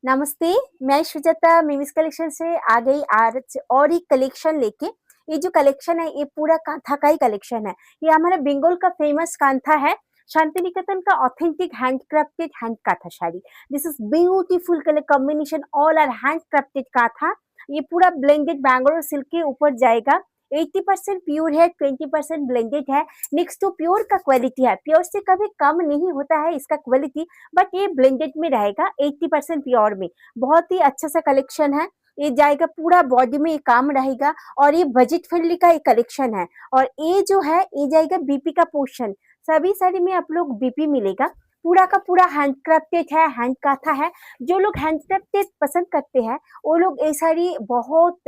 नमस्ते। मैं सुजाता मिमिस कलेक्शन से आ गई आज और एक कलेक्शन लेके। ये जो कलेक्शन है ये पूरा कांथा का ही कलेक्शन है। ये हमारा बंगाल का फेमस कांथा है। शांतिनिकेतन का authentic handcrafted hand kantha sari. This is beautiful colour combination, all are handcrafted kantha. ये पूरा ब्लेंडेड बैंगलोर सिल्क के ऊपर जाएगा। 80% प्योर है, 20% ब्लेंडेड है। नेक्स्ट टू प्योर का क्वालिटी है, प्योर से कभी कम नहीं होता है इसका क्वालिटी, बट ये ब्लेंडेड में रहेगा 80% प्योर में। बहुत ही अच्छा सा कलेक्शन है। ये जाएगा पूरा बॉडी में, ये काम रहेगा और ये बजट फ्रेंडली का एक कलेक्शन है। और ये जो है ये जाएगा बीपी का पोर्शन। सभी साड़ी में आप लोग बीपी मिलेगा। पूरा का पूरा हैंडक्राफ्टेड है, हैंड काथा है। जो लोग हैंडक्राफ्टेड पसंद करते हैं वो लोग ये साड़ी बहुत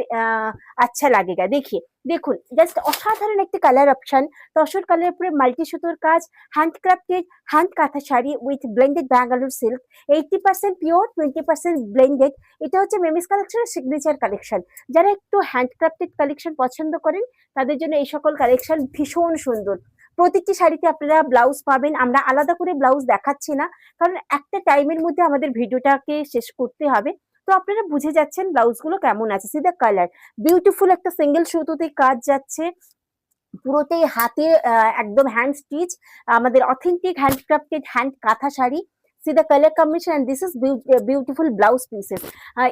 अच्छा लगेगा। देखिए দেখুন জাস্ট অসাধারণ একটি কালার অপশন, তসর কালারের উপরে মাল্টি সুতোর কাজ, handcrafted hand kantha sari with blended Bangalore silk. 80% pure, 20% blended. এটা হচ্ছে মেমিস কালেকশনের সিগনেচার কালেকশন। যারা একটু হ্যান্ডক্রাফটেড কালেকশন পছন্দ করেন তাদের জন্য এই সকল কালেকশন ভীষণ সুন্দর। প্রত্যেকটি শাড়িতে আপনারা ব্লাউজ পাবেন। আমরা আলাদা করে ব্লাউজ দেখাচ্ছি না, কারণ একটা টাইমের মধ্যে আমাদের ভিডিওটাকে শেষ করতে হবে। তো আপনারা বুঝে যাচ্ছেন ব্লাউজগুলো কেমন আছে। সি দ্য কালার, বিউটিফুল একটা সিঙ্গেল সুতোতে কাজ যাচ্ছে। পুরোটাই হাতে একদম হ্যান্ড স্টিচ, আমাদের authentic handcrafted hand kantha sari. See the colour combination and this is beautiful blouse pieces.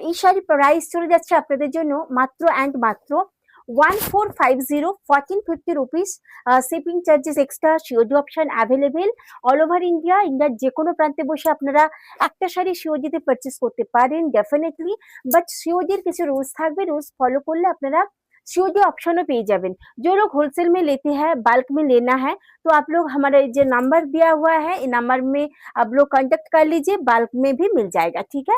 এই শাড়ির প্রাইস চলে যাচ্ছে আপনাদের জন্য মাত্র অ্যান্ড মাত্র 1450, 1450 rupees. Shipping charges extra, COD option available all over India. ইন্ডিয়ার যে কোনো প্রান্তে বসে আপনারা একটা শাড়ি সিওডিতে পারচেস করতে পারেন ডেফিনেটলি, বাট সিওডির কিছু রুলস থাকবে। রুলস ফলো করলে আপনারা सीओडी ऑप्शन पेज जाबेन। जो लोग होलसेल में लेते हैं, बल्क में लेना है, तो आप लोग हमारा जो नंबर दिया हुआ है इस नंबर में आप लोग कांटेक्ट कर लीजिए, बल्क में भी मिल जाएगा। ठीक है,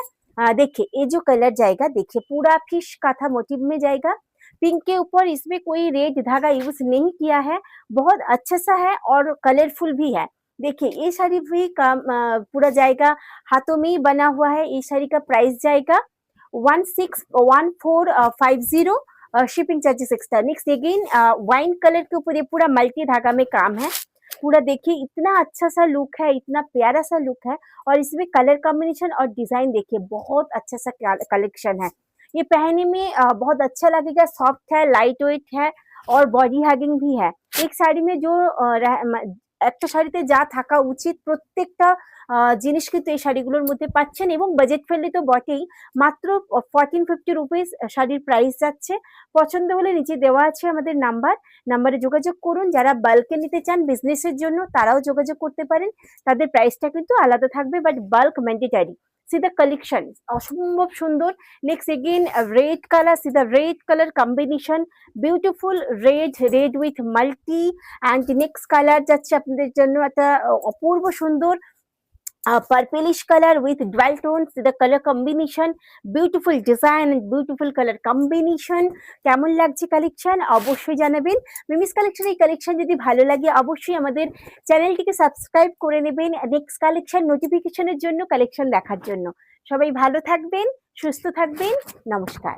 देखिए ये जो कलर जाएगा, देखिए पूरा फिश काथा मोटिव में जाएगा। पिंक के ऊपर इसमें कोई रेड धागा यूज नहीं किया है, बहुत अच्छा सा है और कलरफुल भी है। देखिए ये साड़ी भी काम पूरा जाएगा, हाथों में ही बना हुआ है। ये साड़ी का प्राइस जाएगा 1450, shipping charges extra. Next again wine colour के ऊपर ये पूरा मल्टी धागा में काम है। पूरा देखिए इतना अच्छा सा लुक है, इतना प्यारा सा लुक है। और इसमें कलर कॉम्बिनेशन और डिजाइन देखिए बहुत अच्छा सा कलेक्शन है। ये पहनने में बहुत अच्छा लगेगा, सॉफ्ट है, लाइट वेट है और बॉडी हगिंग भी है। एक साड़ी में जो একটা শাড়িতে যা থাকা উচিত প্রত্যেকটা জিনিস কিন্তু এই শাড়িগুলোর মধ্যে পাচ্ছেন, এবং বাজেট ফ্রেন্ডলি তো বটেই। মাত্র 1450 রুপিস শাড়ির প্রাইস যাচ্ছে। পছন্দ হলে নিচে দেওয়া আছে আমাদের নাম্বারে যোগাযোগ করুন। যারা বাল্কে নিতে চান বিজনেসের জন্য তারাও যোগাযোগ করতে পারেন। তাদের প্রাইসটা কিন্তু আলাদা থাকবে, but bulk mandatory. See the collection, অসম্ভব সুন্দর। Next again red colour, see the red color combination, beautiful red with multi। and next colour যাচ্ছে আপনাদের জন্য একটা অপূর্ব সুন্দর purplish color with dual tones, see the color combination, beautiful design and beautiful color combination। কেমন লাগছে collection অবশ্যই জানাবেন। Mimi's collection এই কালেকশন যদি ভালো লাগে অবশ্যই আমাদের চ্যানেলটিকে সাবস্ক্রাইব করে নেবেন নেক্সট কালেকশন নোটিফিকেশনের জন্য, কালেকশন দেখার জন্য। সবাই ভালো থাকবেন, সুস্থ থাকবেন, নমস্কার।